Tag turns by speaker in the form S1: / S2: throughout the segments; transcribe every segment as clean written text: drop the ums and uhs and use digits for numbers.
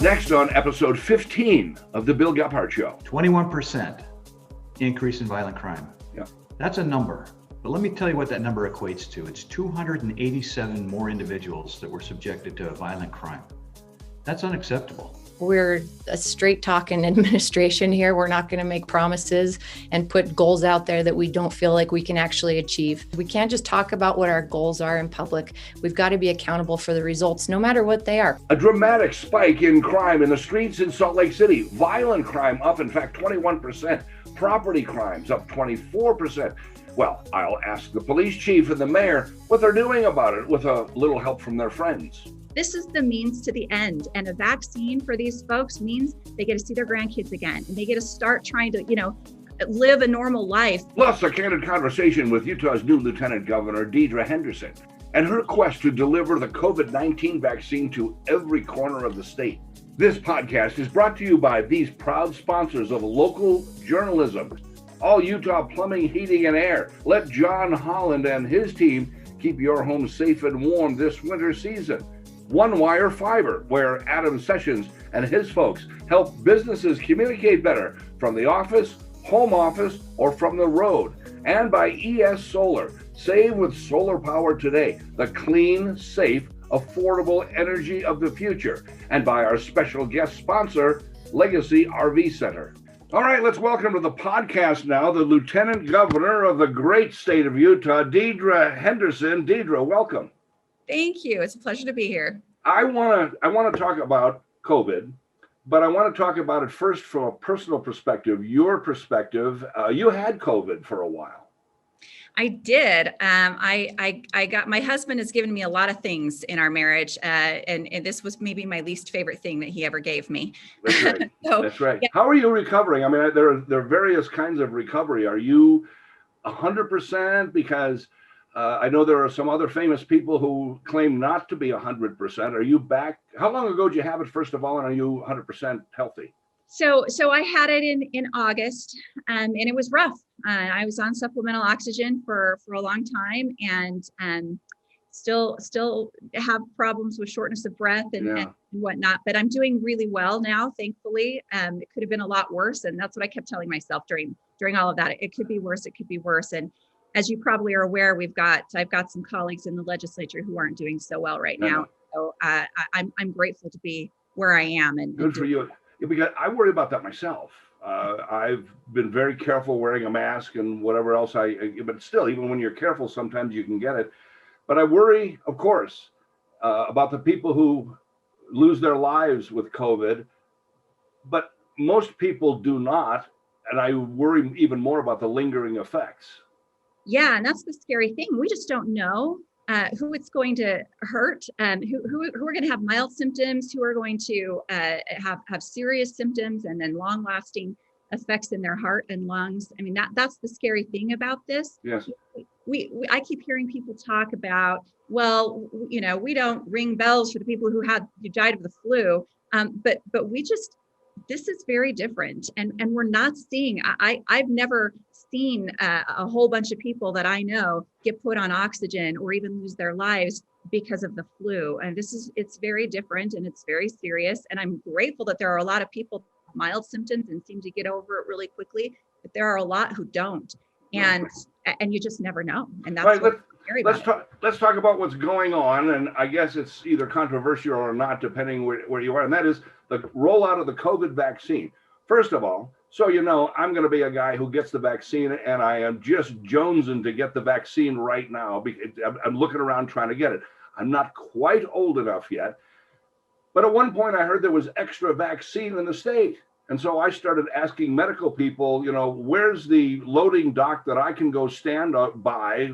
S1: Next on episode 15 of the Bill Gephardt Show.
S2: 21% increase in violent crime.
S1: Yeah.
S2: That's a number. But let me tell you what that number equates to. It's 287 more individuals that were subjected to a violent crime. That's unacceptable.
S3: We're a straight talking administration here. We're not going to make promises and put goals out there that we don't feel like we can actually achieve. We can't just talk about what our goals are in public. We've got to be accountable for the results, no matter what they are.
S1: A dramatic spike in crime in the streets in Salt Lake City. Violent crime up, in fact, 21%. Property crimes up 24%. Well, I'll ask the police chief and the mayor what they're doing about it with a little help from their friends.
S4: This is the means to the end. And a vaccine for these folks means they get to see their grandkids again. And they get to start trying to, live a normal life.
S1: Plus, a candid conversation with Utah's new Lieutenant Governor, Henderson, and her quest to deliver the COVID-19 vaccine to every corner of the state. This podcast is brought to you by these proud sponsors of local journalism. All Utah Plumbing, Heating, and Air. Let John Holland and his team keep your home safe and warm this winter season. One Wire Fiber, where Adam Sessions and his folks help businesses communicate better from the office, home office, or from the road. And by ES Solar. Save with solar power today, the clean, safe, affordable energy of the future. And by our special guest sponsor, Legacy RV Center. All right, let's welcome to the podcast now the Lieutenant Governor of the great state of Utah, Henderson. Deidre, welcome.
S4: Thank you. It's a pleasure to be here.
S1: I want to talk about COVID, but I want to talk about it first from a personal perspective, your perspective. You had COVID for a while.
S4: I did. I got, my husband has given me a lot of things in our marriage. And this was maybe my least favorite thing that he ever gave me.
S1: That's right. That's right.
S4: Yeah.
S1: How are you recovering? I mean, there are various kinds of recovery. Are you 100%? Because I know there are some other famous people who claim not to be 100%. Are you back? How long ago did you have it, first of all, and are you 100% healthy?
S4: So I had it in August, and it was rough. I was on supplemental oxygen for a long time, and still have problems with shortness of breath and whatnot. But I'm doing really well now, thankfully. It could have been a lot worse, and that's what I kept telling myself during all of that. It could be worse. It could be worse. And as you probably are aware, I've got some colleagues in the legislature who aren't doing so well right now. So I'm grateful to be where I am. And
S1: good for you. Because I worry about that myself. I've been very careful wearing a mask and whatever else but still, even when you're careful, sometimes you can get it. But I worry, of course, about the people who lose their lives with COVID, but most people do not. And I worry even more about the lingering effects.
S4: Yeah, and that's the scary thing. We just don't know who it's going to hurt, who are going to have mild symptoms, who are going to have serious symptoms, and then long-lasting effects in their heart and lungs. I mean, that's the scary thing about this.
S1: Yes.
S4: I keep hearing people talk about, well, we don't ring bells for the people who died of the flu, but this is very different, and we're not seeing. I've never seen a whole bunch of people that I know get put on oxygen or even lose their lives because of the flu. And it's very different, and it's very serious. And I'm grateful that there are a lot of people with mild symptoms and seem to get over it really quickly, but there are a lot who don't. And you just never know. And that's
S1: right.
S4: Let's
S1: talk about what's going on. And I guess it's either controversial or not, depending where you are. And that is the rollout of the COVID vaccine. First of all, so I'm going to be a guy who gets the vaccine, and I am just jonesing to get the vaccine right now. Because I'm looking around trying to get it. I'm not quite old enough yet. But at one point I heard there was extra vaccine in the state. And so I started asking medical people, where's the loading dock that I can go stand by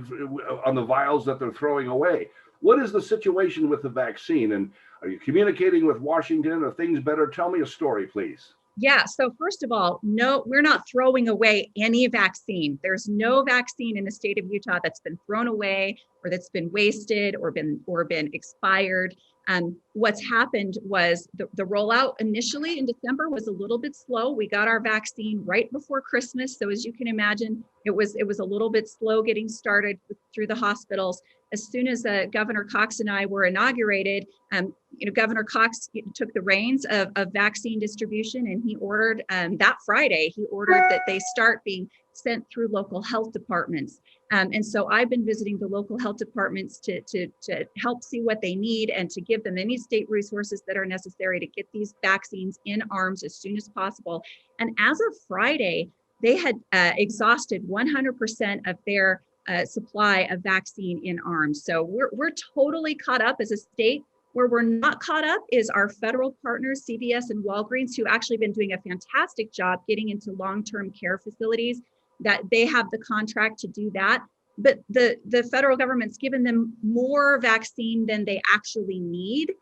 S1: on the vials that they're throwing away? What is the situation with the vaccine? And are you communicating with Washington? Are things better? Tell me a story, please.
S4: Yeah. So first of all, no, we're not throwing away any vaccine. There's no vaccine in the state of Utah that's been thrown away or that's been wasted or been expired. What's happened was the rollout initially in December was a little bit slow. We got our vaccine right before Christmas. So as you can imagine, it was a little bit slow getting started through the hospitals. as soon as Governor Cox and I were inaugurated, Governor Cox took the reins of vaccine distribution, and he ordered that Friday, he ordered that they start being sent through local health departments. And so I've been visiting the local health departments to help see what they need and to give them any state resources that are necessary to get these vaccines in arms as soon as possible. And as of Friday, they had exhausted 100% of their supply of vaccine in arms. So we're totally caught up as a state. Where we're not caught up is our federal partners, CVS and Walgreens, who actually been doing a fantastic job getting into long-term care facilities, that they have the contract to do that. But the federal government's given them more vaccine than they actually need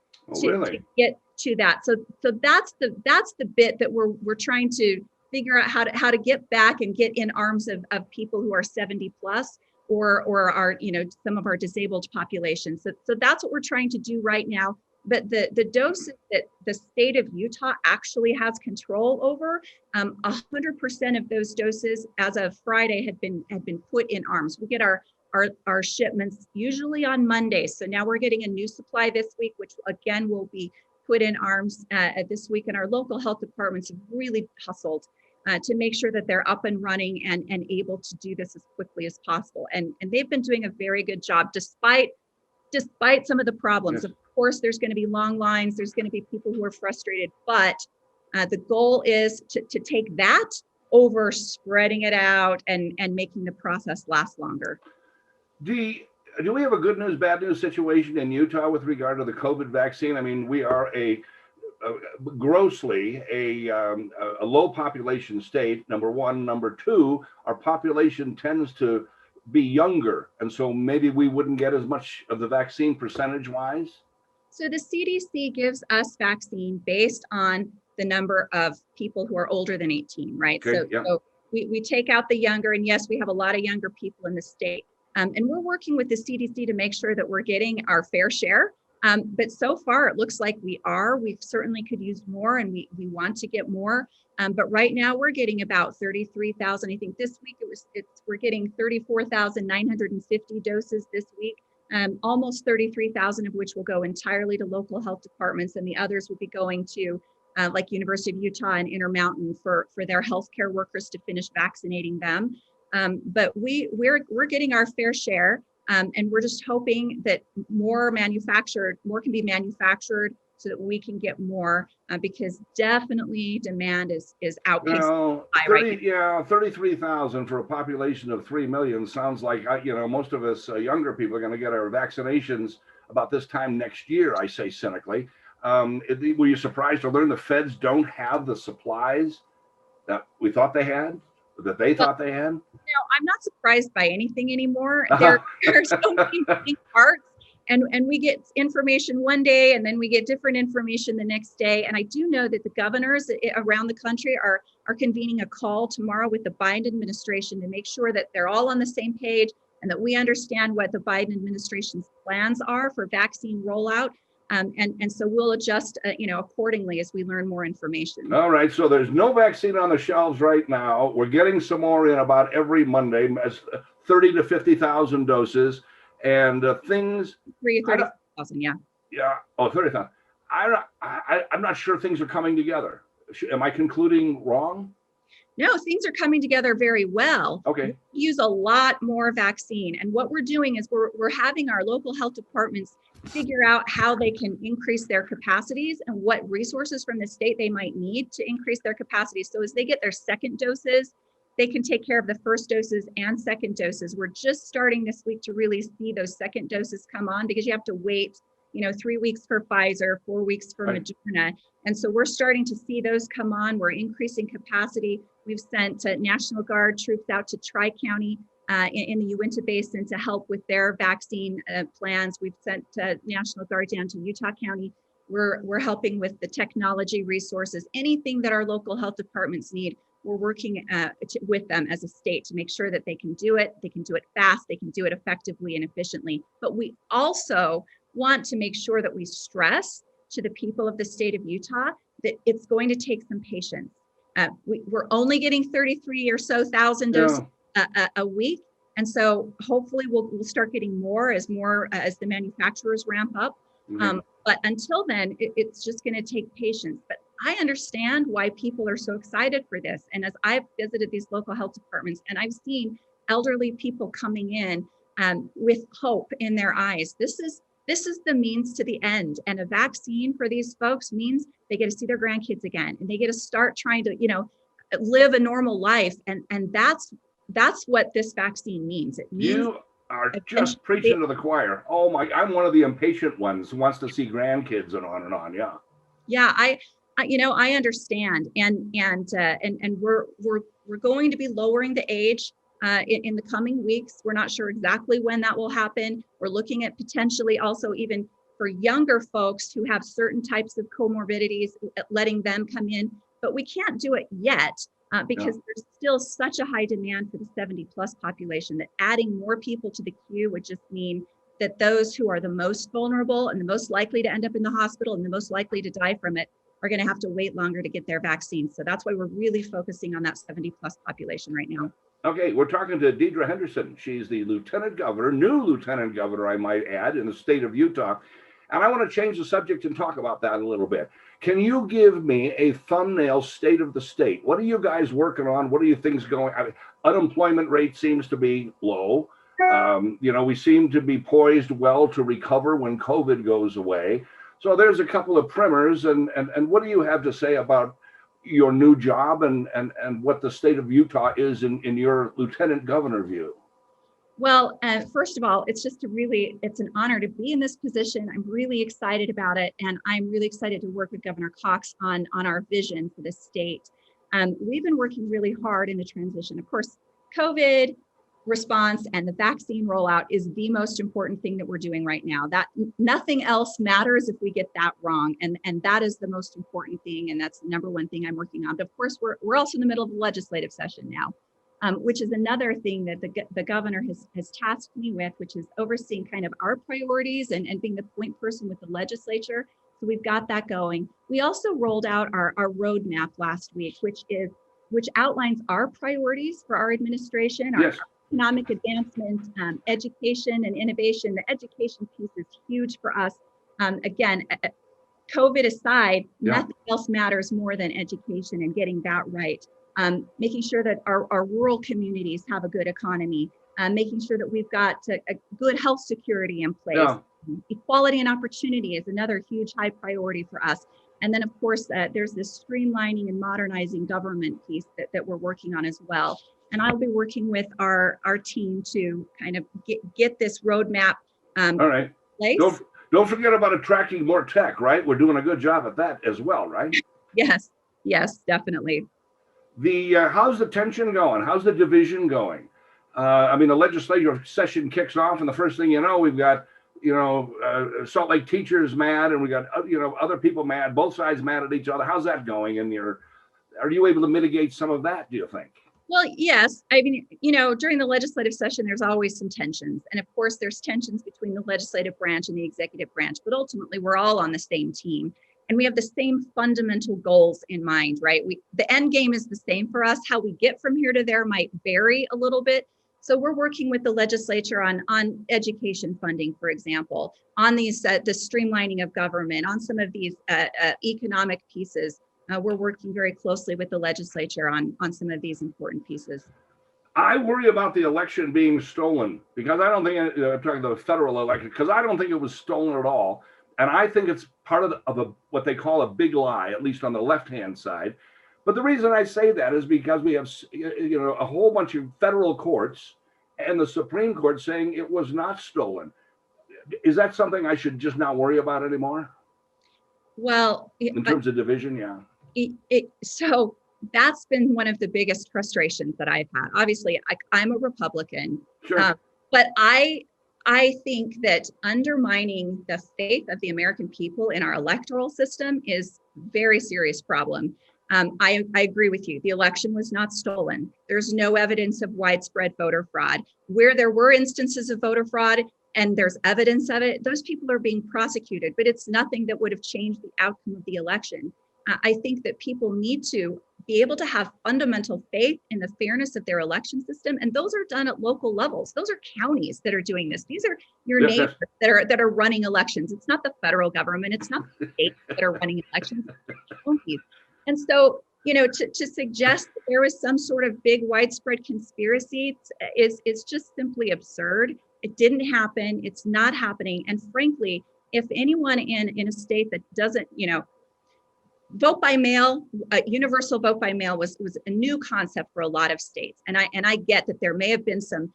S4: to get to that. So that's the bit that we're trying to figure out how to get back and get in arms of people who are 70 plus or are, some of our disabled populations. So that's what we're trying to do right now. But the doses that the state of Utah actually has control over, 100% of those doses as of Friday had been put in arms. We get our shipments usually on Monday. So now we're getting a new supply this week, which again will be put in arms this week. And our local health departments have really hustled to make sure that they're up and running and able to do this as quickly as possible. And they've been doing a very good job despite some of the problems. Yes. Of course, there's going to be long lines. There's going to be people who are frustrated, but the goal is to take that over spreading it out and making the process last longer.
S1: Do we have a good news, bad news situation in Utah with regard to the COVID vaccine? I mean, we are grossly a low population state, number one. Number two, our population tends to be younger, and so maybe we wouldn't get as much of the vaccine percentage wise.
S4: So the CDC gives us vaccine based on the number of people who are older than 18, right? Okay, so we take out the younger, and yes, we have a lot of younger people in the state. And we're working with the CDC to make sure that we're getting our fair share. But so far, it looks like we are. We certainly could use more, and we want to get more. But right now, we're getting about 33,000. I think this week we're getting 34,950 doses this week. Almost 33,000 of which will go entirely to local health departments, and the others will be going to like University of Utah and Intermountain for their healthcare workers to finish vaccinating them. But we're getting our fair share. And we're just hoping that more can be manufactured so that we can get more, because definitely demand is outpacing supply right now. 33,000
S1: for a population of 3 million sounds like, most of us younger people are going to get our vaccinations about this time next year, I say cynically. Were you surprised to learn the feds don't have the supplies that we thought they had? That they thought they had?
S4: No, I'm not surprised by anything anymore. There are so many moving parts, and we get information one day, and then we get different information the next day. And I do know that the governors around the country are convening a call tomorrow with the Biden administration to make sure that they're all on the same page and that we understand what the Biden administration's plans are for vaccine rollout. And so we'll adjust, accordingly as we learn more information.
S1: All right. So there's no vaccine on the shelves right now. We're getting some more in about every Monday, as 30 to 50,000 doses, and things.
S4: 30,000, yeah.
S1: Yeah. Oh, 30,000. I'm not sure things are coming together. Am I concluding wrong?
S4: No, things are coming together very well.
S1: Okay.
S4: We use a lot more vaccine. And what we're doing is we're having our local health departments figure out how they can increase their capacities and what resources from the state they might need to increase their capacities. So as they get their second doses, they can take care of the first doses and second doses. We're just starting this week to really see those second doses come on, because you have to wait, 3 weeks for Pfizer, 4 weeks for Moderna. And so we're starting to see those come on. We're increasing capacity. We've sent National Guard troops out to Tri-County in the Uinta Basin to help with their vaccine plans. We've sent National Guard down to Utah County. We're helping with the technology resources, anything that our local health departments need. We're working with them as a state to make sure that they can do it fast, they can do it effectively and efficiently. But we also want to make sure that we stress to the people of the state of Utah that it's going to take some patience. We're only getting 33 or so thousand doses a week. And so hopefully we'll start getting more as the manufacturers ramp up. But until then, it's just going to take patience. But I understand why people are so excited for this. And as I've visited these local health departments and I've seen elderly people coming in with hope in their eyes, this is the means to the end. And a vaccine for these folks means they get to see their grandkids again, and they get to start trying to, live a normal life. And that's what this vaccine means. It means
S1: you are just preaching to the choir. Oh my, I'm one of the impatient ones who wants to see grandkids and on and on. Yeah.
S4: Yeah, I understand. And we're going to be lowering the age in the coming weeks. We're not sure exactly when that will happen. We're looking at potentially also even for younger folks who have certain types of comorbidities, letting them come in, but we can't do it yet because there's still such a high demand for the 70 plus population that adding more people to the queue would just mean that those who are the most vulnerable and the most likely to end up in the hospital and the most likely to die from it are going to have to wait longer to get their vaccine. So that's why we're really focusing on that 70 plus population right now.
S1: Okay, we're talking to Deidre Henderson. She's the lieutenant governor, new lieutenant governor, I might add, in the state of Utah. And I want to change the subject and talk about that a little bit. Can you give me a thumbnail state of the state? What are you guys working on? What are you things going? Unemployment rate seems to be low. We seem to be poised well to recover when COVID goes away. So there's a couple of primers. And what do you have to say about your new job and what the state of Utah is in your lieutenant governor view?
S4: Well, first of all, it's an honor to be in this position. I'm really excited about it. And I'm really excited to work with Governor Cox on our vision for the state. We've been working really hard in the transition. Of course, COVID response and the vaccine rollout is the most important thing that we're doing right now. That nothing else matters if we get that wrong. And that is the most important thing. And that's the number one thing I'm working on. But of course, we're also in the middle of the legislative session now. Which is another thing that the governor has tasked me with, which is overseeing kind of our priorities and being the point person with the legislature. So we've got that going. We also rolled out our roadmap last week, which outlines our priorities for our administration, our economic advancement, education and innovation. The education piece is huge for us. Again, COVID aside, nothing else matters more than education and getting that right. Making sure that our rural communities have a good economy, making sure that we've got a good health security in place. Yeah. Equality and opportunity is another huge high priority for us. And then, of course, there's this streamlining and modernizing government piece that we're working on as well. And I'll be working with our team to kind of get this roadmap
S1: all right.
S4: in place.
S1: Don't forget about attracting more tech, right? We're doing a good job at that as well, right?
S4: Yes, definitely.
S1: How's the tension going? How's the division going? The legislative session kicks off, and the first thing you know, we've got, Salt Lake teachers mad, and we got, other people mad, both sides mad at each other. How's that going? And are you able to mitigate some of that, do you think?
S4: Well, yes. During the legislative session, there's always some tensions. And of course, there's tensions between the legislative branch and the executive branch, but ultimately we're all on the same team. And we have the same fundamental goals in mind, right? The end game is the same for us. How we get from here to there might vary a little bit. So we're working with the legislature on education funding, for example, on these the streamlining of government, on some of these economic pieces. We're working very closely with the legislature on some of these important pieces.
S1: I worry about the election being stolen because I don't think, I'm talking about the federal election, because I don't think it was stolen at all. And I think it's part of what they call a big lie, at least on the left-hand side. But the reason I say that is because we have, a whole bunch of federal courts and the Supreme Court saying it was not stolen. Is that something I should just not worry about anymore?
S4: Well,
S1: in terms of division, yeah.
S4: So that's been one of the biggest frustrations that I've had. Obviously, I'm a Republican,
S1: sure.
S4: But I think that undermining the faith of the American people in our electoral system is a very serious problem. I agree with you. The election was not stolen. There's no evidence of widespread voter fraud. Where there were instances of voter fraud and there's evidence of it, those people are being prosecuted, but it's nothing that would have changed the outcome of the election. I think that people need to be able to have fundamental faith in the fairness of their election system. And those are done at local levels. Those are counties that are doing this. These are your neighbors that are running elections. It's not the federal government. It's not the states that are running elections. It's counties. And so, to suggest that there was some sort of big widespread conspiracy is just simply absurd. It didn't happen. It's not happening. And frankly, if anyone in a state that doesn't, vote by mail, universal vote by mail was a new concept for a lot of states, and I get that there may have been some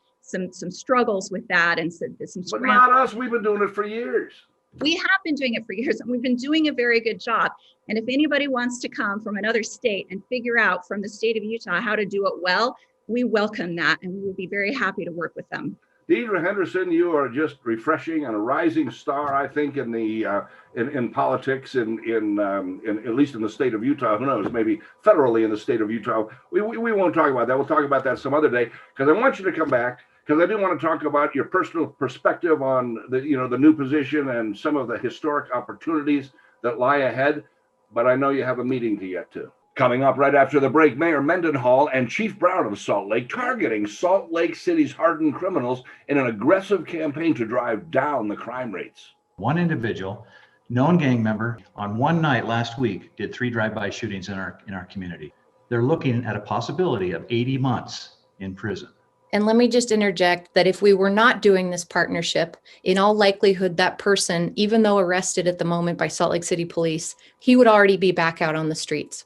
S4: struggles with that and some.
S1: But not us. We've been doing it for years.
S4: We have been doing it for years, and we've been doing a very good job. And if anybody wants to come from another state and figure out from the state of Utah how to do it well, we welcome that, and we would be very happy to work with them.
S1: Deidre Henderson, you are just refreshing and a rising star, I think, in the in politics, in at least in the state of Utah. Who knows? Maybe federally in the state of Utah. We won't talk about that. We'll talk about that some other day, because I want you to come back, because I do want to talk about your personal perspective on the new position and some of the historic opportunities that lie ahead. But I know you have a meeting to get to. Coming up right after the break, Mayor Mendenhall and Chief Brown of Salt Lake targeting Salt Lake City's hardened criminals in an aggressive campaign to drive down the crime rates.
S2: One individual, known gang member, on one night last week did 3 drive-by shootings in our community. They're looking at a possibility of 80 months in prison.
S3: And let me just interject that if we were not doing this partnership, in all likelihood, that person, even though arrested at the moment by Salt Lake City police, he would already be back out on the streets.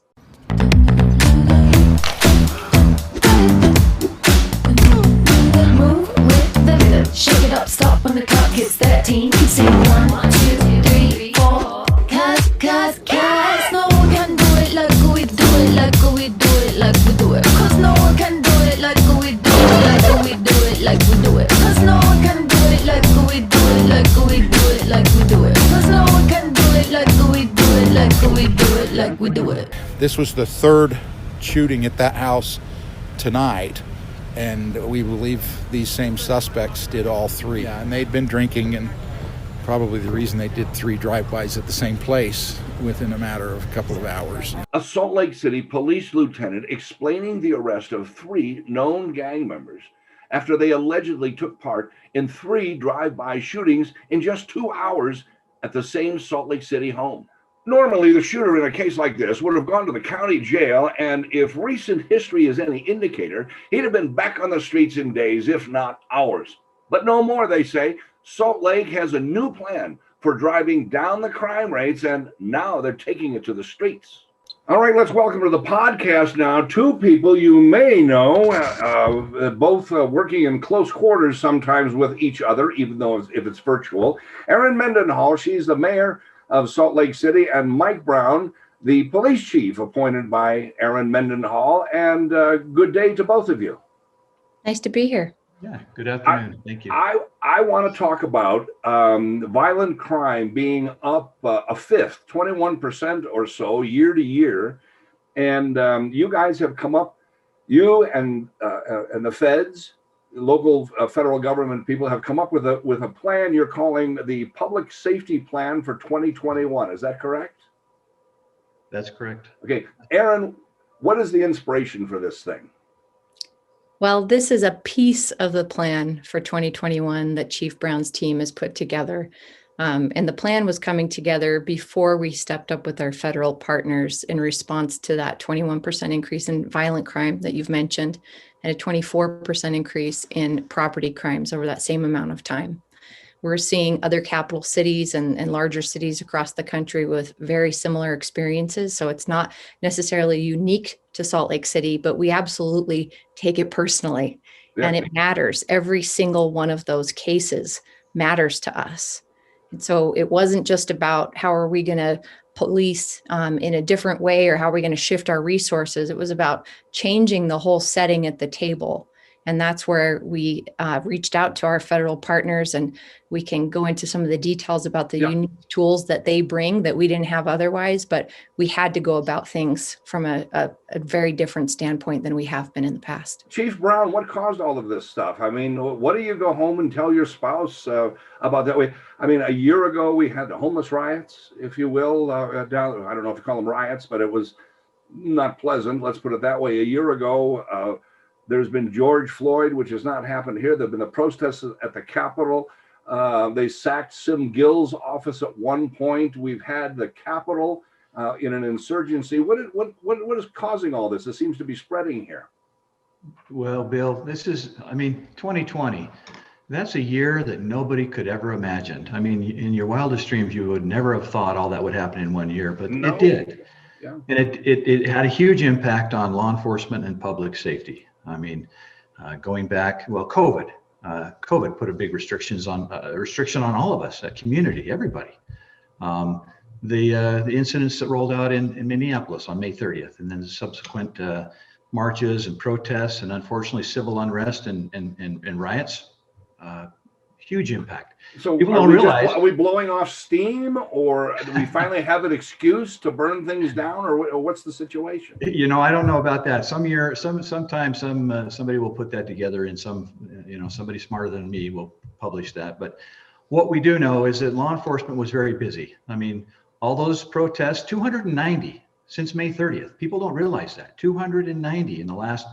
S5: Shake it up, stop when the clock hits 13. Say 1, 2, 3, 4. Cause no one can do it like we do it, like we do it, like we do it. Cause no one can do it like we do it, like we do it, like we do it. Cause no one can do it like we do it, like we do it, like we do it. Cause no one can do it like we do it, like we do it, like we do it.
S6: This was the 3rd shooting at that house tonight. And we believe these same suspects did all 3. Yeah, and they'd been drinking, and probably the reason they did 3 drive-bys at the same place within a matter of a couple of hours.
S1: A Salt Lake City police lieutenant explaining the arrest of 3 known gang members after they allegedly took part in 3 drive-by shootings in just 2 hours at the same Salt Lake City home. Normally, the shooter in a case like this would have gone to the county jail, and if recent history is any indicator, he'd have been back on the streets in days, if not hours. But no more, they say. Salt Lake has a new plan for driving down the crime rates, and now they're taking it to the streets. All right, let's welcome to the podcast now 2 people you may know, both working in close quarters sometimes with each other, even though if it's virtual. Erin Mendenhall, she's the mayor of Salt Lake City, and Mike Brown, the police chief appointed by Erin Mendenhall. And good day to both of you.
S3: Nice to be here.
S2: Yeah, good afternoon. Thank you.
S1: I want to talk about violent crime being up a fifth, 21% or so year to year. And you guys have come up, you and the feds, local federal government people have come up with a plan you're calling the Public Safety Plan for 2021. Is that correct?
S2: That's correct.
S1: Okay. Erin, what is the inspiration for this thing?
S3: Well, this is a piece of the plan for 2021 that Chief Brown's team has put together. And the plan was coming together before we stepped up with our federal partners in response to that 21% increase in violent crime that you've mentioned, and a 24% increase in property crimes over that same amount of time. We're seeing other capital cities and larger cities across the country with very similar experiences. So it's not necessarily unique to Salt Lake City, but we absolutely take it personally. Yeah. And it matters. Every single one of those cases matters to us. And so it wasn't just about how are we going to police in a different way or how are we going to shift our resources. It was about changing the whole setting at the table. And that's where we reached out to our federal partners, and we can go into some of the details about the unique tools that they bring that we didn't have otherwise, but we had to go about things from a very different standpoint than we have been in the past.
S1: Chief Brown, what caused all of this stuff? I mean, what do you go home and tell your spouse about that? I mean, a year ago, we had the homeless riots, if you will, down, I don't know if you call them riots, but it was not pleasant, let's put it that way. A year ago, there's been George Floyd, which has not happened here. There have been the protests at the Capitol. They sacked Sim Gill's office at one point. We've had the Capitol in an insurgency. What is causing all this? It seems to be spreading here.
S2: Well, Bill, 2020, that's a year that nobody could ever imagine. I mean, in your wildest dreams, you would never have thought all that would happen in one year, but
S1: No.
S2: it did.
S1: Yeah.
S2: And it had a huge impact on law enforcement and public safety. I mean, going back, well, COVID put a big restriction on all of us, that community, everybody. The incidents that rolled out in Minneapolis on May 30th, and then the subsequent marches and protests, and unfortunately civil unrest and riots, huge impact.
S1: So
S2: people don't realize.
S1: Are we blowing off steam, or do we finally have an excuse to burn things down, or what's the situation?
S2: I don't know about that. Sometimes somebody will put that together in somebody smarter than me will publish that. But what we do know is that law enforcement was very busy. I mean, all those protests, 290 since May 30th. People don't realize that. 290 in the last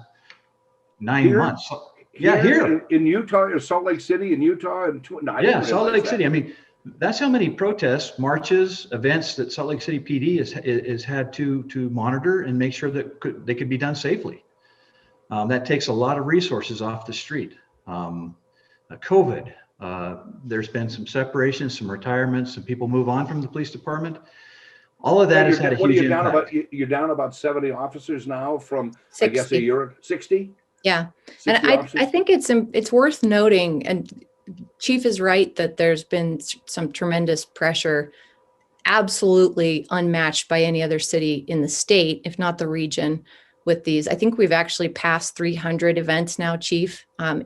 S2: 9 months. Here
S1: in Utah, or Salt Lake City in Utah, and
S2: Salt Lake City. I mean, that's how many protests, marches, events that Salt Lake City PD has had to monitor and make sure that they could be done safely. That takes a lot of resources off the street. COVID, there's been some separation, some retirements, some people move on from the police department. All of that has had a huge impact.
S1: You're down about 70 officers now from
S3: 60.
S1: I guess a year. 60.
S3: Yeah, and I think it's worth noting, and Chief is right, that there's been some tremendous pressure, absolutely unmatched by any other city in the state, if not the region, with these. I think we've actually passed 300 events now, Chief, now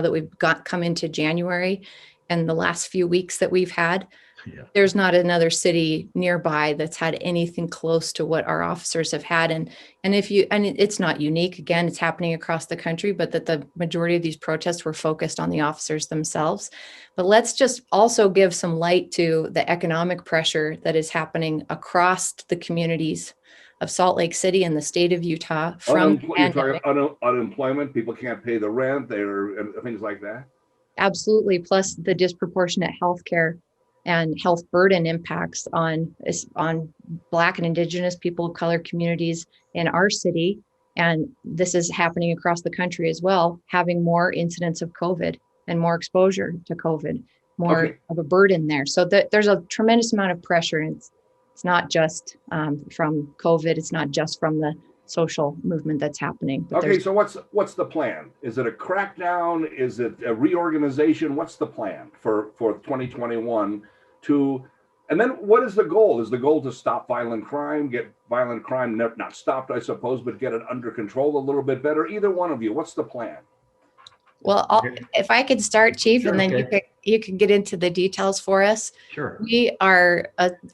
S3: that we've come into January, and the last few weeks that we've had. Yeah. There's not another city nearby that's had anything close to what our officers have had. And it's not unique. Again, it's happening across the country, but that the majority of these protests were focused on the officers themselves. But let's just also give some light to the economic pressure that is happening across the communities of Salt Lake City and the state of Utah from
S1: you're talking unemployment. People can't pay the rent, things like that.
S3: Absolutely. Plus the disproportionate healthcare and health burden impacts on Black and Indigenous people of color communities in our city. And this is happening across the country as well, having more incidents of COVID and more exposure to COVID, more of a burden there. So there's a tremendous amount of pressure. And it's not just from COVID. It's not just from the social movement that's happening.
S1: Okay, so what's the plan? Is it a crackdown? Is it a reorganization? What's the plan for 2021? And then what is the goal? Is the goal to stop violent crime, get violent crime not stopped, I suppose, but get it under control a little bit better? Either one of you, what's the plan?
S3: Well, if I could start, Chief,
S2: sure,
S3: and then you could get into the details for us.
S2: Sure.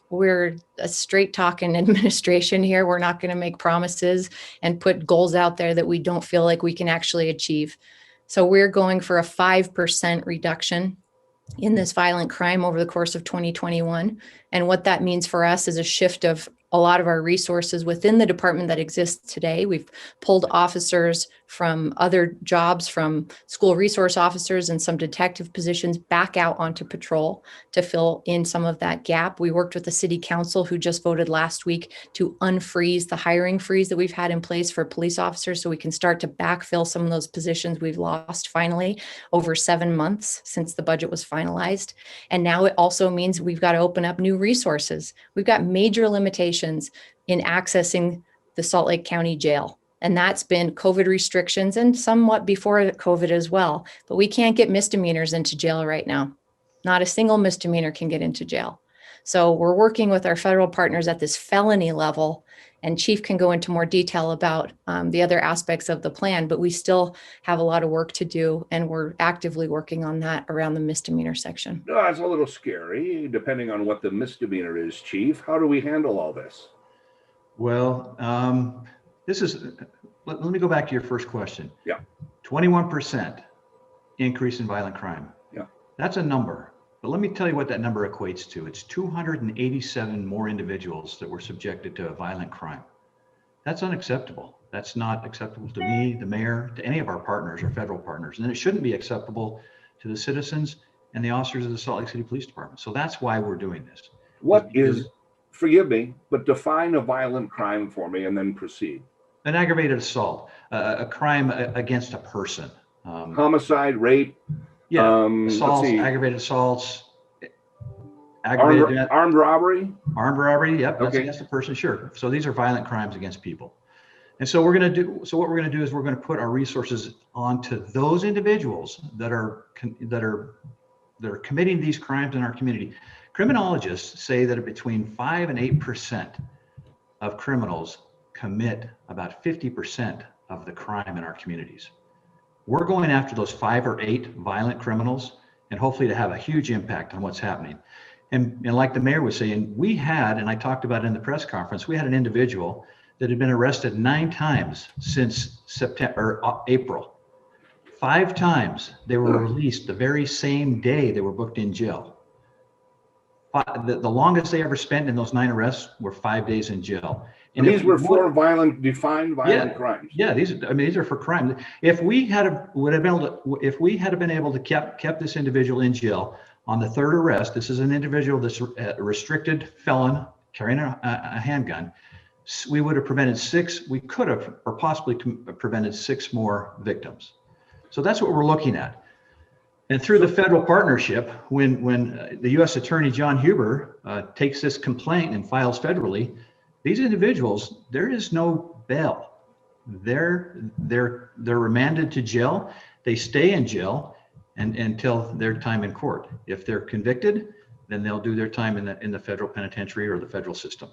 S3: We're a straight talking administration here. We're not going to make promises and put goals out there that we don't feel like we can actually achieve. So we're going for a 5% reduction in this violent crime over the course of 2021. And what that means for us is a shift of a lot of our resources within the department that exists today. We've pulled officers from other jobs, from school resource officers and some detective positions back out onto patrol to fill in some of that gap. We worked with the city council, who just voted last week to unfreeze the hiring freeze that we've had in place for police officers, so we can start to backfill some of those positions we've lost finally over 7 months since the budget was finalized. And now it also means we've got to open up new resources. We've got major limitations in accessing the Salt Lake County Jail. And that's been COVID restrictions and somewhat before COVID as well. But we can't get misdemeanors into jail right now. Not a single misdemeanor can get into jail. So we're working with our federal partners at this felony level, and Chief can go into more detail about the other aspects of the plan, but we still have a lot of work to do, and we're actively working on that around the misdemeanor section.
S1: No, it's a little scary, depending on what the misdemeanor is, Chief. How do we handle all this?
S2: Well, let me go back to your first question.
S1: Yeah.
S2: 21% increase in violent crime.
S1: Yeah.
S2: That's a number. But let me tell you what that number equates to. It's 287 more individuals that were subjected to a violent crime. That's unacceptable. That's not acceptable to me, the mayor, to any of our partners or federal partners. And it shouldn't be acceptable to the citizens and the officers of the Salt Lake City Police Department. So that's why we're doing this.
S1: What is, forgive me, but define a violent crime for me and then proceed.
S2: An aggravated assault, a crime against a person.
S1: Homicide, rape.
S2: Assaults, aggravated assaults,
S1: armed robbery.
S2: Armed robbery, yep, that's
S1: Okay.
S2: against a person, sure. So these are violent crimes against people. And so what we're going to do is we're going to put our resources onto those individuals that are committing these crimes in our community. Criminologists say that between 5 and 8% of criminals commit about 50% of the crime in our communities. We're going after those 5 or 8 violent criminals, and hopefully to have a huge impact on what's happening. And like the mayor was saying, we had, and I talked about it in the press conference, we had an individual that had been arrested 9 times since April. 5 times they were released the very same day they were booked in jail. The longest they ever spent in those 9 arrests were 5 days in jail.
S1: And these were 4 defined violent crimes.
S2: Yeah, these are for crime. If we had been able to kept this individual in jail on the 3rd arrest, this is an individual that's a restricted felon carrying a handgun. We would have prevented 6. We could have, or possibly prevented 6 more victims. So that's what we're looking at. And through the federal partnership, when the U.S. Attorney John Huber takes this complaint and files federally, these individuals, there is no bail. They're remanded to jail. They stay in jail until their time in court. If they're convicted, then they'll do their time in the federal penitentiary or the federal system.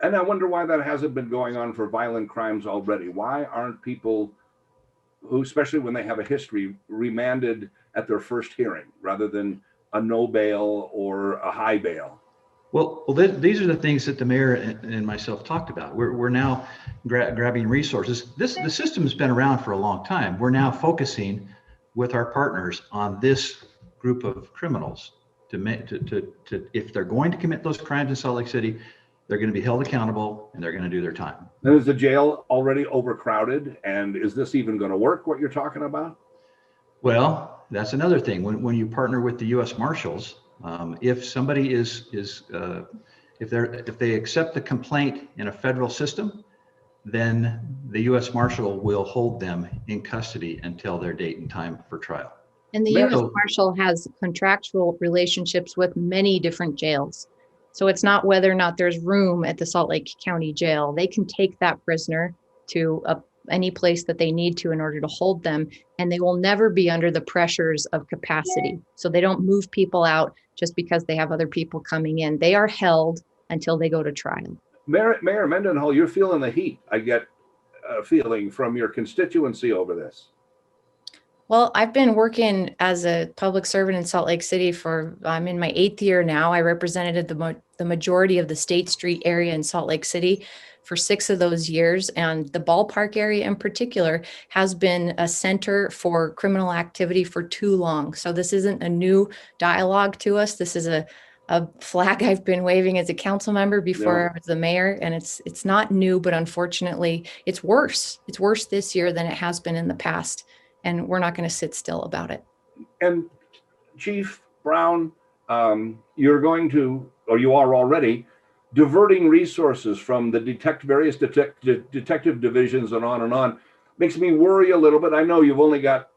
S1: And I wonder why that hasn't been going on for violent crimes already. Why aren't people who, especially when they have a history, remanded at their first hearing rather than a no bail or a high bail?
S2: Well, these are the things that the mayor and myself talked about. We're now grabbing resources. The system has been around for a long time. We're now focusing with our partners on this group of criminals to if they're going to commit those crimes in Salt Lake City, they're going to be held accountable and they're going to do their time.
S1: And is the jail already overcrowded? And is this even going to work, what you're talking about?
S2: Well, that's another thing. When you partner with the U.S. Marshals, if somebody if they accept the complaint in a federal system, then the U.S. Marshal will hold them in custody until their date and time for trial.
S3: And the U.S. Marshal has contractual relationships with many different jails. So it's not whether or not there's room at the Salt Lake County Jail. They can take that prisoner to any place that they need to in order to hold them, and they will never be under the pressures of capacity. So they don't move people out just because they have other people coming in. They are held until they go to trial.
S1: Mayor Mendenhall, you're feeling the heat. I get a feeling from your constituency over this.
S3: Well, I've been working as a public servant in Salt Lake City I'm in my 8th year now. I represented the majority of the State Street area in Salt Lake City for 6 of those years. And the ballpark area in particular has been a center for criminal activity for too long. So this isn't a new dialogue to us. This is a flag I've been waving as a council member before I was the mayor. And it's not new, but unfortunately it's worse. It's worse this year than it has been in the past. And we're not going to sit still about it.
S1: And Chief Brown, you're going to, or you are already, diverting resources from the various detective divisions and on. Makes me worry a little bit. I know you've only got,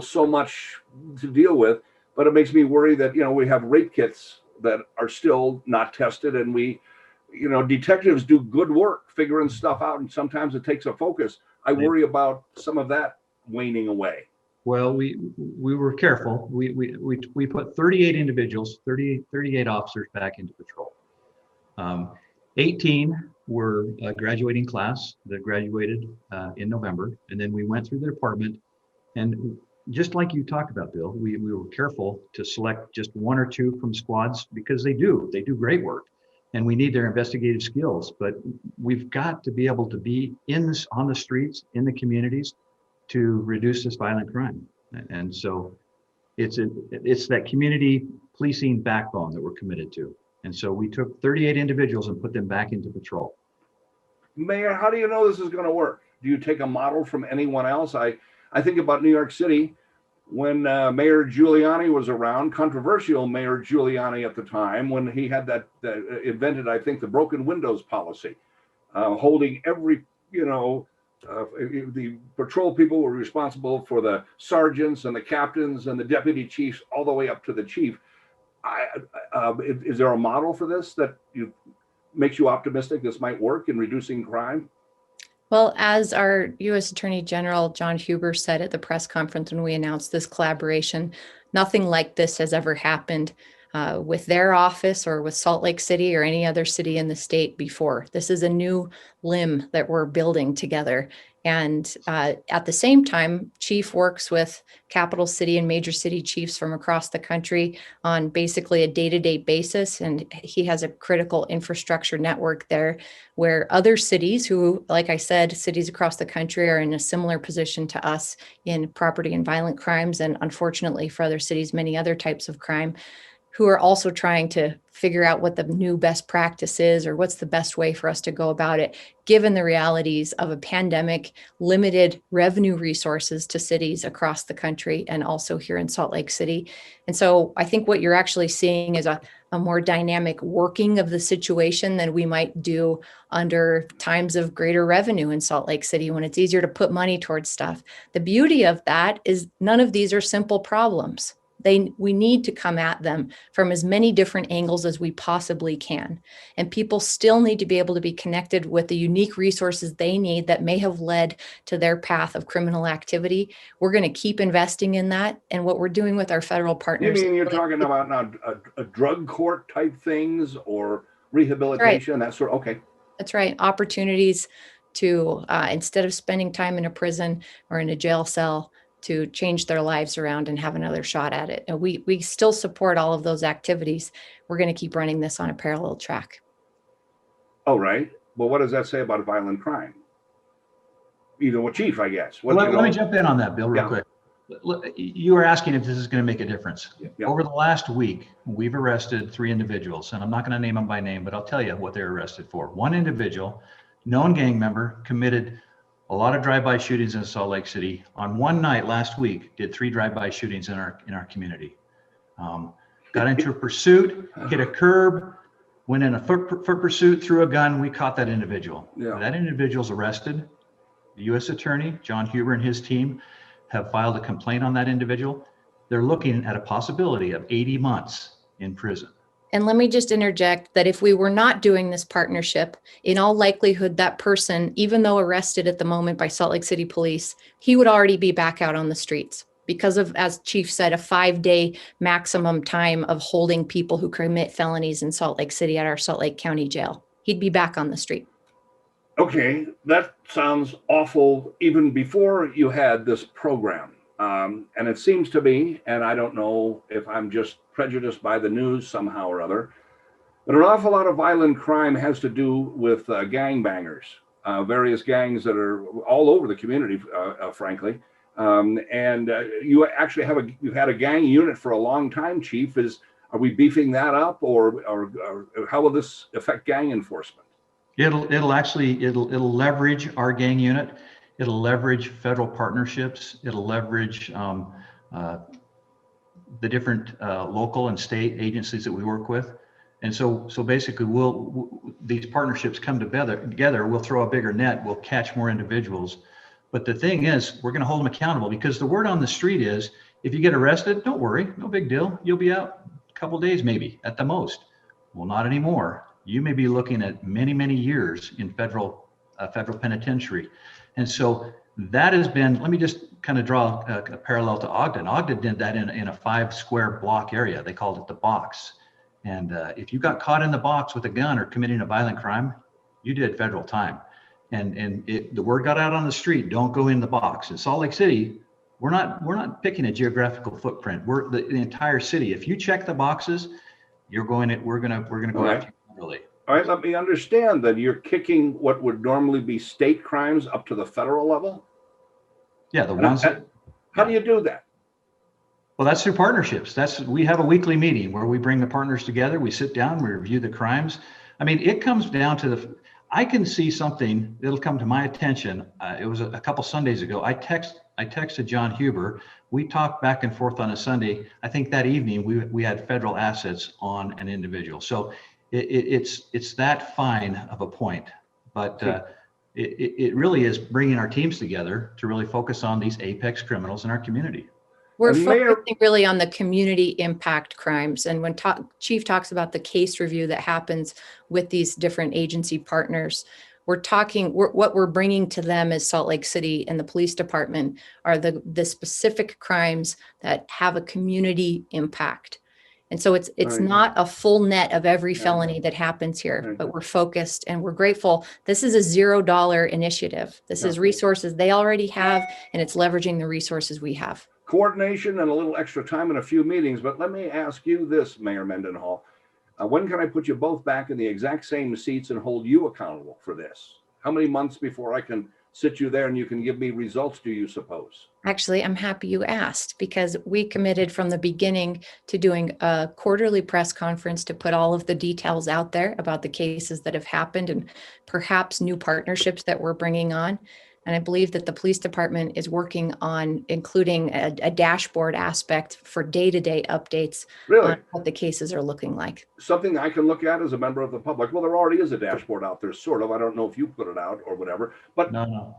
S1: so much to deal with, but it makes me worry that, we have rape kits that are still not tested, and detectives do good work figuring stuff out, and sometimes it takes a focus. I worry about some of that waning away.
S2: Well, we were careful. We put 38 individuals, 38 officers back into patrol. 18 were a graduating class that graduated in November, and then we went through the department, and just like you talked about, Bill, we were careful to select just 1 or 2 from squads because they do great work, and we need their investigative skills. But we've got to be able to be on the streets, in the communities, to reduce this violent crime. And so it's that community policing backbone that we're committed to. And so we took 38 individuals and put them back into patrol.
S1: Mayor, how do you know this is going to work? Do you take a model from anyone else? I think about New York City when Mayor Giuliani was around, controversial Mayor Giuliani at the time, when he had that invented, I think, the broken windows policy, holding every, the patrol people were responsible for the sergeants and the captains and the deputy chiefs all the way up to the chief. Is there a model for this that makes you optimistic this might work in reducing crime?
S3: Well, as our U.S. Attorney General John Huber said at the press conference when we announced this collaboration, nothing like this has ever happened with their office or with Salt Lake City or any other city in the state before. This is a new limb that we're building together. And at the same time, Chief works with capital city and major city chiefs from across the country on basically a day-to-day basis. And he has a critical infrastructure network there where other cities who, like I said, cities across the country are in a similar position to us in property and violent crimes. And unfortunately for other cities, many other types of crime, who are also trying to figure out what the new best practice is or what's the best way for us to go about it, given the realities of a pandemic, limited revenue resources to cities across the country and also here in Salt Lake City. And so I think what you're actually seeing is a more dynamic working of the situation than we might do under times of greater revenue in Salt Lake City when it's easier to put money towards stuff. The beauty of that is none of these are simple problems. We need to come at them from as many different angles as we possibly can. And people still need to be able to be connected with the unique resources they need that may have led to their path of criminal activity. We're going to keep investing in that. And what we're doing with our federal partners.
S1: You mean you're talking about now a drug court type things or rehabilitation, that sort of, okay.
S3: That's right. Opportunities to, instead of spending time in a prison or in a jail cell, to change their lives around and have another shot at it. And we still support all of those activities. We're going to keep running this on a parallel track.
S1: Oh, right. Well, what does that say about violent crime? Either what, Chief, I guess.
S2: Let me jump in on that, Bill, real quick. You were asking if this is going to make a difference.
S1: Yeah.
S2: Over the last week, we've arrested 3 individuals, and I'm not going to name them by name, but I'll tell you what they're arrested for. One individual, known gang member, committed a lot of drive-by shootings in Salt Lake City. On one night last week, did 3 drive-by shootings in our community. Got into a pursuit, hit a curb, went in a foot pursuit, threw a gun. We caught that individual.
S1: Yeah.
S2: That individual's arrested. The U.S. Attorney, John Huber, and his team have filed a complaint on that individual. They're looking at a possibility of 80 months in prison.
S3: And let me just interject that if we were not doing this partnership, in all likelihood, that person, even though arrested at the moment by Salt Lake City police, he would already be back out on the streets because of, as Chief said, a 5-day maximum time of holding people who commit felonies in Salt Lake City at our Salt Lake County jail. He'd be back on the street.
S1: Okay, that sounds awful even before you had this program. And it seems to me, and I don't know if I'm just prejudiced by the news somehow or other, but an awful lot of violent crime has to do with gangbangers, various gangs that are all over the community, frankly. And you actually you've had a gang unit for a long time, Chief. Are we beefing that up, or how will this affect gang enforcement?
S2: It'll leverage our gang unit. It'll leverage federal partnerships. It'll leverage the different local and state agencies that we work with. And so basically these partnerships come together, we'll throw a bigger net, we'll catch more individuals. But the thing is, we're going to hold them accountable, because the word on the street is, if you get arrested, don't worry, no big deal. You'll be out a couple of days, maybe at the most. Well, not anymore. You may be looking at many, many years in federal penitentiary. And so that has been, let me just kind of draw a parallel to Ogden. Ogden did that in a 5-square block area. They called it the box. And if you got caught in the box with a gun or committing a violent crime, you did federal time. And the word got out on the street, don't go in the box. In Salt Lake City, we're not picking a geographical footprint. We're the entire city. If you check the boxes, we're gonna go after you federally.
S1: All right, let me understand that you're kicking what would normally be state crimes up to the federal level?
S2: Yeah, the ones that.
S1: How do you do that?
S2: Well, that's through partnerships. We have a weekly meeting where we bring the partners together. We sit down, we review the crimes. I mean, it comes down to I can see something that'll come to my attention. It was a couple Sundays ago. I texted John Huber. We talked back and forth on a Sunday. I think that evening we had federal assets on an individual. So it's that fine of a point, but it really is bringing our teams together to really focus on these apex criminals in our community.
S3: We're focusing really on the community impact crimes. And when Chief talks about the case review that happens with these different agency partners, what we're bringing to them as Salt Lake City and the police department are the specific crimes that have a community impact. And so it's not a full net of every felony that happens here, but we're focused and we're grateful. This is a $0 initiative. This is resources they already have, and it's leveraging the resources we have.
S1: Coordination and a little extra time in a few meetings, but let me ask you this, Mayor Mendenhall. When can I put you both back in the exact same seats and hold you accountable for this? How many months before I can sit you there and you can give me results, do you suppose?
S3: Actually, I'm happy you asked, because we committed from the beginning to doing a quarterly press conference to put all of the details out there about the cases that have happened and perhaps new partnerships that we're bringing on. And I believe that the police department is working on including a dashboard aspect for day-to-day updates on what the cases are looking like.
S1: Something I can look at as a member of the public. Well, there already is a dashboard out there, sort of. I don't know if you put it out or whatever, but
S2: No.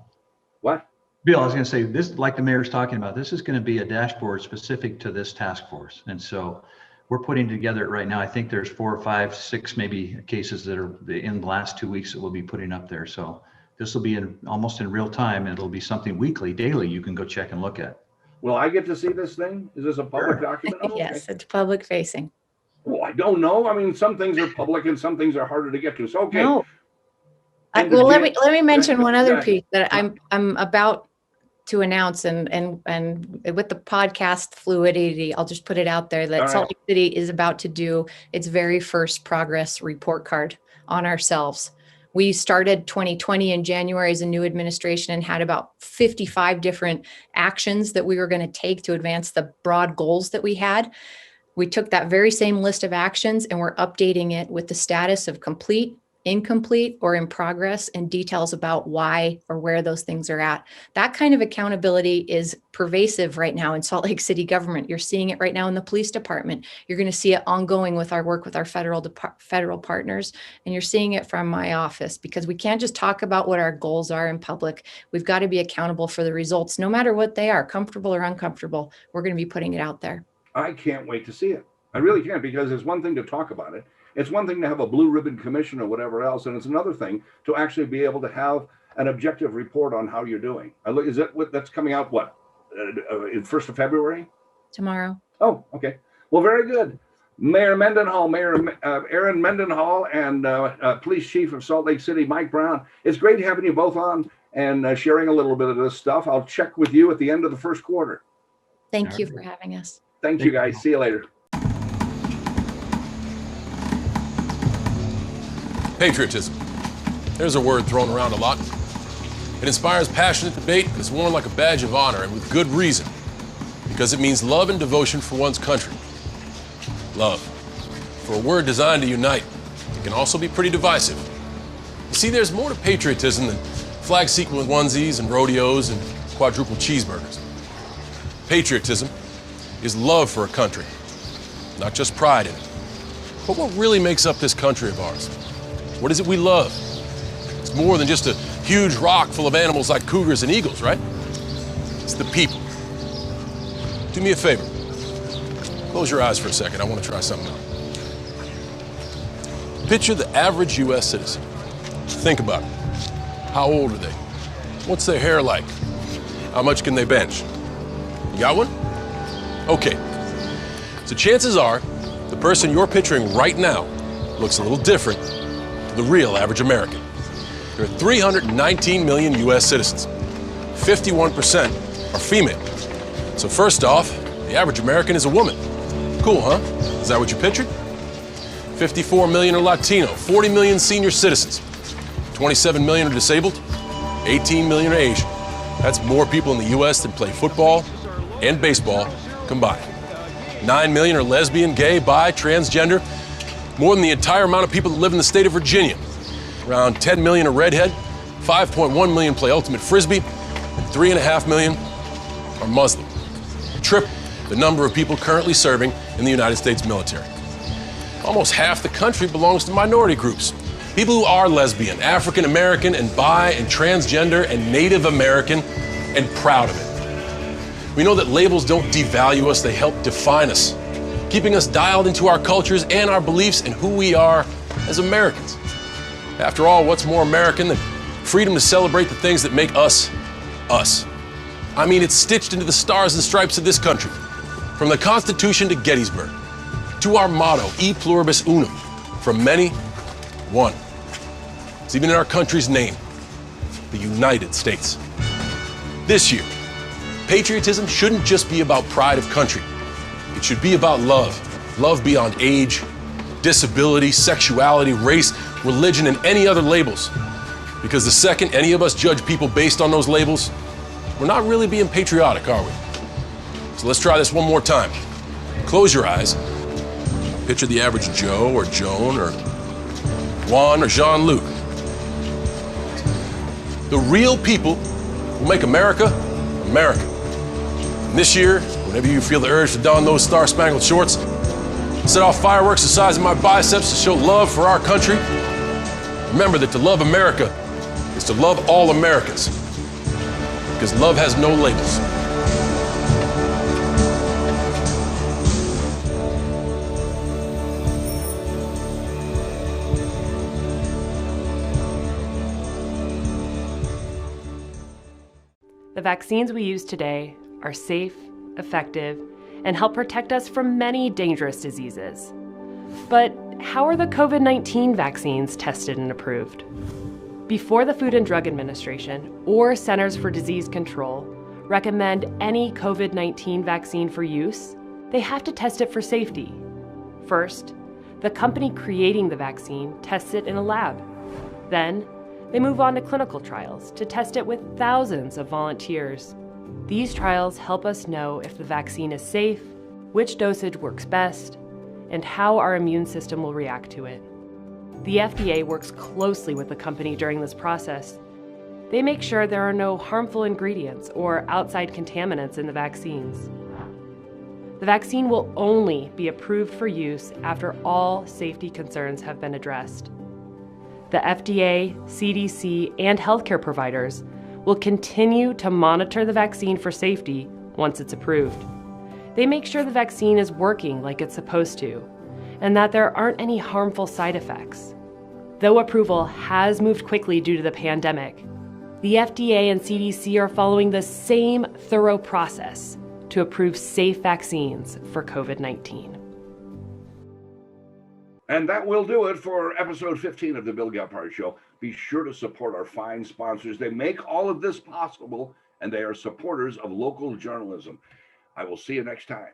S1: What?
S2: Bill, I was going to say this, like the mayor's talking about, this is going to be a dashboard specific to this task force. And so we're putting together right now. I think there's 4 or 5, 6 maybe cases that are in the last 2 weeks that we'll be putting up there. So this will be almost in real time, and it'll be something weekly, daily, you can go check and look at.
S1: Will I get to see this thing? Is this a public document? Oh,
S3: yes, it's public facing.
S1: Well, I don't know. I mean, some things are public and some things are harder to get to. So, okay.
S3: No. Well, let me mention one other piece that I'm about to announce, and with the podcast fluidity, I'll just put it out there that Salt Lake City is about to do its very first progress report card on ourselves. We started 2020 in January as a new administration and had about 55 different actions that we were going to take to advance the broad goals that we had. We took that very same list of actions and we're updating it with the status of complete, incomplete, or in progress, and details about why or where those things are at. That kind of accountability is pervasive right now in Salt Lake City government. You're seeing it right now in the police department. You're going to see it ongoing with our work with our federal partners, and you're seeing it from my office, because we can't just talk about what our goals are in public. We've got to be accountable for the results, no matter what they are, comfortable or uncomfortable. We're going to be putting it out there.
S1: I can't wait to see it. I really can't, because it's one thing to talk about it. It's one thing to have a blue ribbon commission or whatever else, and it's another thing to actually be able to have an objective report on how you're doing. Is that what that's coming out? What, 1st of February?
S3: Tomorrow.
S1: Oh, okay. Well, very good. Mayor Mendenhall, Mayor Aaron Mendenhall, and Police Chief of Salt Lake City, Mike Brown. It's great having you both on and sharing a little bit of this stuff. I'll check with you at the end of the first quarter.
S3: Thank you for having us.
S1: Thank you, guys. See you later.
S7: Patriotism. There's a word thrown around a lot. It inspires passionate debate and is worn like a badge of honor, and with good reason, because it means love and devotion for one's country. Love. For a word designed to unite, it can also be pretty divisive. You see, there's more to patriotism than flag sequin onesies and rodeos and quadruple cheeseburgers. Patriotism is love for a country, not just pride in it. But what really makes up this country of ours? What is it we love? It's more than just a huge rock full of animals like cougars and eagles, right? It's the people. Do me a favor. Close your eyes for a second. I want to try something out. Picture the average U.S. citizen. Think about it. How old are they? What's their hair like? How much can they bench? You got one? Okay. So chances are, the person you're picturing right now looks a little different to the real average American. There are 319 million U.S. citizens. 51% are female. So first off, the average American is a woman. Cool, huh? Is that what you pictured? 54 million are Latino, 40 million senior citizens, 27 million are disabled, 18 million are Asian. That's more people in the U.S. than play football and baseball combined. 9 million are lesbian, gay, bi, transgender, more than the entire amount of people that live in the state of Virginia. Around 10 million are redhead, 5.1 million play ultimate frisbee, and 3.5 million are Muslim. Triple the number of people currently serving in the United States military. Almost half the country belongs to minority groups. People who are lesbian, African American, and bi and transgender and Native American, and proud of it. We know that labels don't devalue us, they help define us, keeping us dialed into our cultures and our beliefs and who we are as Americans. After all, what's more American than freedom to celebrate the things that make us, us? I mean, it's stitched into the stars and stripes of this country, from the Constitution to Gettysburg, to our motto, E pluribus unum, from many, one. It's even in our country's name, the United States. This year, patriotism shouldn't just be about pride of country. It should be about love. Love beyond age, disability, sexuality, race, religion, and any other labels. Because the second any of us judge people based on those labels, we're not really being patriotic, are we? So let's try this one more time. Close your eyes. Picture the average Joe or Joan or Juan or Jean-Luc. The real people who make America, America. And this year, whenever you feel the urge to don those star-spangled shorts, set off fireworks the size of my biceps to show love for our country, remember that to love America is to love all Americans. Because love has no labels.
S8: The vaccines we use today are safe, effective, and help protect us from many dangerous diseases. But how are the COVID-19 vaccines tested and approved? Before the Food and Drug Administration or Centers for Disease Control recommend any COVID-19 vaccine for use, they have to test it for safety. First, the company creating the vaccine tests it in a lab. Then, they move on to clinical trials to test it with thousands of volunteers. These trials help us know if the vaccine is safe, which dosage works best, and how our immune system will react to it. The FDA works closely with the company during this process. They make sure there are no harmful ingredients or outside contaminants in the vaccines. The vaccine will only be approved for use after all safety concerns have been addressed. The FDA, CDC, and healthcare providers will continue to monitor the vaccine for safety once it's approved. They make sure the vaccine is working like it's supposed to, and that there aren't any harmful side effects. Though approval has moved quickly due to the pandemic, the FDA and CDC are following the same thorough process to approve safe vaccines for COVID-19.
S1: And that will do it for episode 15 of the Bill Gephardt Show. Be sure to support our fine sponsors. They make all of this possible, and they are supporters of local journalism. I will see you next time.